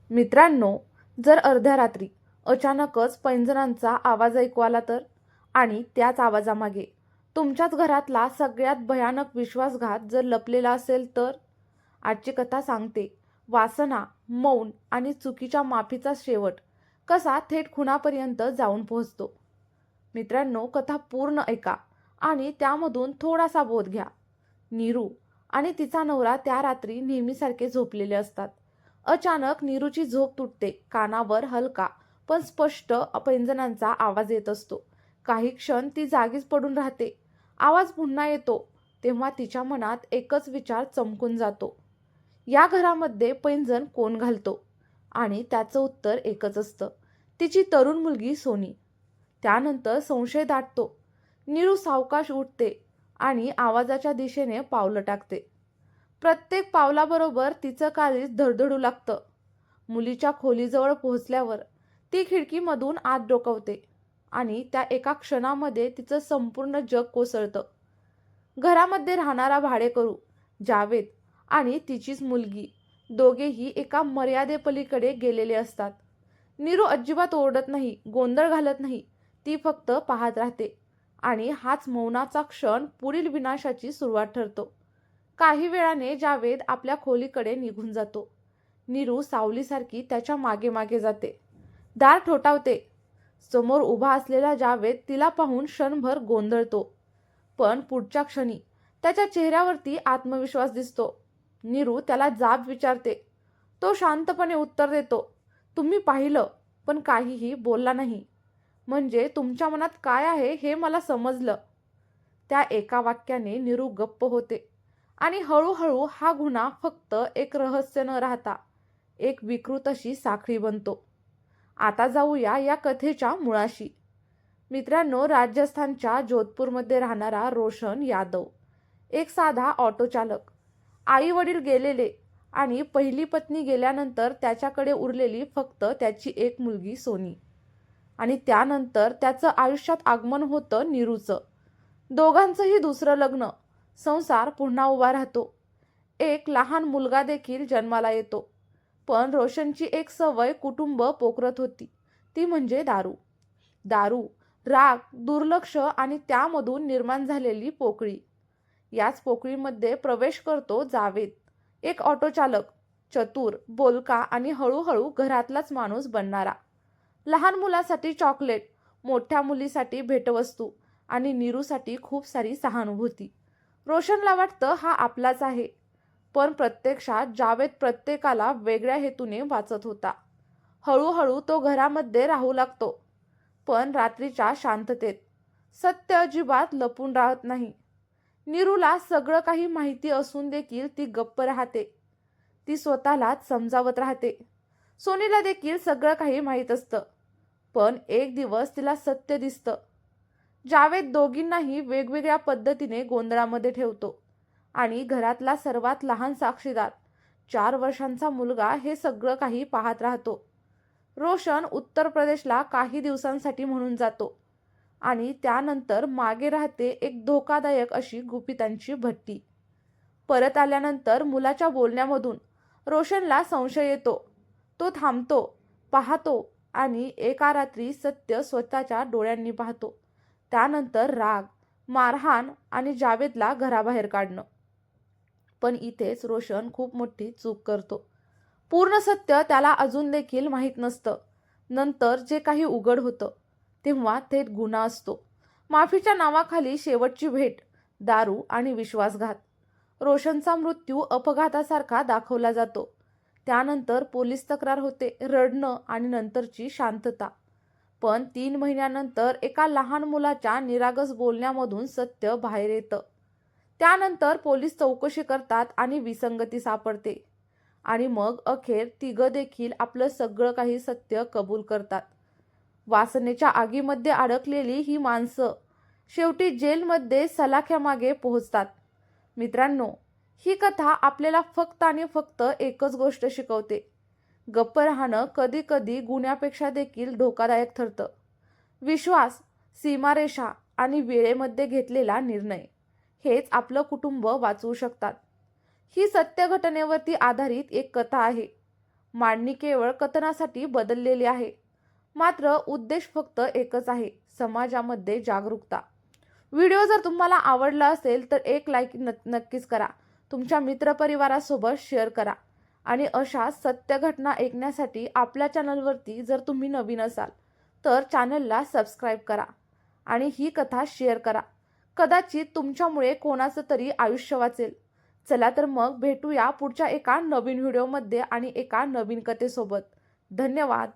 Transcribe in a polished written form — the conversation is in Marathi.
मित्रांनो, जर अर्ध्या रात्री अचानकच पैंजणांचा आवाज ऐकू आला तर, आणि त्याच आवाजामागे तुमच्याच घरातला सगळ्यात भयानक विश्वासघात जर लपलेला असेल तर? आजची कथा सांगते वासना, मौन आणि चुकीच्या माफीचा शेवट कसा थेट खुनापर्यंत जाऊन पोहोचतो. मित्रांनो, कथा पूर्ण ऐका आणि त्यामधून थोडासा बोध घ्या. नीरू आणि तिचा नवरा त्या रात्री नेहमीसारखे झोपलेले असतात. अचानक नीरूची झोप तुटते. कानावर हलका पण स्पष्ट पैंजणांचा आवाज येत असतो. काही क्षण ती जागीच पडून राहते. आवाज पुन्हा येतो तेव्हा तिच्या मनात एकच विचार चमकून जातो. या घरामध्ये पैंजण कोण घालतो? आणि त्याचं उत्तर एकच असतं, तिची तरुण मुलगी सोनी. त्यानंतर संशय दाटतो. नीरू सावकाश उठते आणि आवाजाच्या दिशेने पावलं टाकते. प्रत्येक पावलाबरोबर तिचं काळीज धडधडू लागतं. मुलीच्या खोलीजवळ पोहोचल्यावर ती खिडकीमधून आत डोकावते आणि त्या एका क्षणामध्ये तिचं संपूर्ण जग कोसळतं. घरामध्ये राहणारा भाडेकरू जावेद आणि तिचीच मुलगी दोघेही एका मर्यादेपलीकडे गेलेले असतात. नीरू अजिबात ओरडत नाही, गोंधळ घालत नाही. ती फक्त पाहत राहते आणि हाच मौनाचा क्षण पुढील विनाशाची सुरुवात ठरतो. काही वेळाने जावेद आपल्या खोलीकडे निघून जातो. नीरू सावलीसारखी त्याच्या मागे मागे जाते. दार ठोठावते. समोर उभा असलेला जावेद तिला पाहून क्षणभर गोंधळतो, पण पुढच्या क्षणी त्याच्या चेहऱ्यावरती आत्मविश्वास दिसतो. नीरू त्याला जाब विचारते. तो शांतपणे उत्तर देतो, तुम्ही पाहिलं पण काहीही बोलला नाही. म्हणजे तुमच्या मनात काय आहे हे मला समजलं. त्या एका वाक्याने नीरू गप्प होते आणि हळूहळू हा गुन्हा फक्त एक रहस्य न राहता एक विकृत अशी साखळी बनतो. आता जाऊया या कथेच्या मुळाशी. मित्रांनो, राजस्थानच्या जोधपूरमध्ये राहणारा रोशन यादव एक साधा ऑटो चालक. आई वडील गेलेले आणि पहिली पत्नी गेल्यानंतर त्याच्याकडे उरलेली फक्त त्याची एक मुलगी सोनी. आणि त्यानंतर त्याचं आयुष्यात आगमन होतं नीरूचं. दोघांचंही दुसरं लग्न. संसार पुन्हा उभा राहतो. एक लहान मुलगा देखील जन्माला येतो. पण रोशनची एक सवय कुटुंब पोखरत होती, ती म्हणजे दारू. दारू, राग, दुर्लक्ष आणि त्यामधून निर्माण झालेली पोकळी. याच पोकळीमध्ये प्रवेश करतो जावेद, एक ऑटो चालक, चतुर, बोलका आणि हळूहळू घरातलाच माणूस बनणारा. लहान मुलासाठी चॉकलेट, मोठ्या मुलीसाठी भेटवस्तू आणि नीरूसाठी खूप सारी सहानुभूती. रोशनला वाटतं हा आपलाच आहे, पण प्रत्यक्षात जावेद प्रत्येकाला वेगळ्या हेतूने वाचत होता. हळूहळू तो घरामध्ये राहू लागतो, पण रात्रीच्या शांततेत. सत्य अजिबात लपून राहत नाही. नीरूला सगळं काही माहिती असून देखील ती गप्प राहते. ती स्वतःलाच समजावत राहते. सोनीला देखील सगळं काही माहीत असतं, पण एक दिवस तिला सत्य दिसतं. जावेद दोघींनाही वेगवेगळ्या पद्धतीने गोंधळामध्ये ठेवतो आणि घरातला सर्वात लहान साक्षीदार, 4 वर्षांचा मुलगा, हे सगळं काही पाहत राहतो. रोशन उत्तर प्रदेशला काही दिवसांसाठी म्हणून जातो आणि त्यानंतर मागे राहते एक धोकादायक अशी गुपितांची भट्टी. परत आल्यानंतर मुलाच्या बोलण्यामधून रोशनला संशय येतो. तो थांबतो, पाहतो आणि एका रात्री सत्य स्वतःच्या डोळ्यांनी पाहतो. त्यानंतर राग, मारहाण आणि जावेदला घराबाहेर काढणं. पण इथेच रोशन खूप मोठी चूक करतो. पूर्ण सत्य त्याला अजून देखील माहीत नसतं. नंतर जे काही उघड होतं तेव्हा थेट गुन्हा असतो. माफीच्या नावाखाली शेवटची भेट, दारू आणि विश्वासघात. रोशनचा मृत्यू अपघातासारखा दाखवला जातो. त्यानंतर पोलीस तक्रार होते, रडणं आणि नंतरची शांतता. पण 3 महिन्यानंतर एका लहान मुलाच्या निरागस बोलण्यामधून सत्य बाहेर येतं. त्यानंतर पोलीस चौकशी करतात आणि विसंगती सापडते. आणि मग अखेर तिघं देखील आपलं सगळं काही सत्य कबूल करतात. वासनेच्या आगीमध्ये अडकलेली ही माणसं शेवटी जेलमध्ये सलाख्यामागे पोहोचतात. मित्रांनो, ही कथा आपल्याला फक्त आणि फक्त एकच गोष्ट शिकवते. गप्प राहणं कधी कधी गुन्ह्यापेक्षा देखील धोकादायक ठरतं. विश्वास, सीमारेषा आणि वेळेमध्ये घेतलेला निर्णय हेच आपलं कुटुंब वाचवू शकतात. ही सत्य घटनेवरती आधारित एक कथा आहे. मांडणी केवळ कथनासाठी बदललेली आहे, मात्र उद्देश फक्त एकच आहे, समाजामध्ये जागरूकता. व्हिडिओ जर तुम्हाला आवडला असेल तर एक लाईक नक्कीच करा. तुमच्या मित्रपरिवारासोबत शेअर करा आणि अशा सत्य घटना ऐकण्यासाठी आपल्या चॅनलवरती जर तुम्ही नवीन असाल तर चॅनलला सबस्क्राईब करा आणि ही कथा शेअर करा. कदाचित तुमच्यामुळे कोणाचं तरी आयुष्य वाचेल. चला तर मग भेटूया पुढच्या एका नवीन व्हिडिओमध्ये आणि एका नवीन कथेसोबत. धन्यवाद.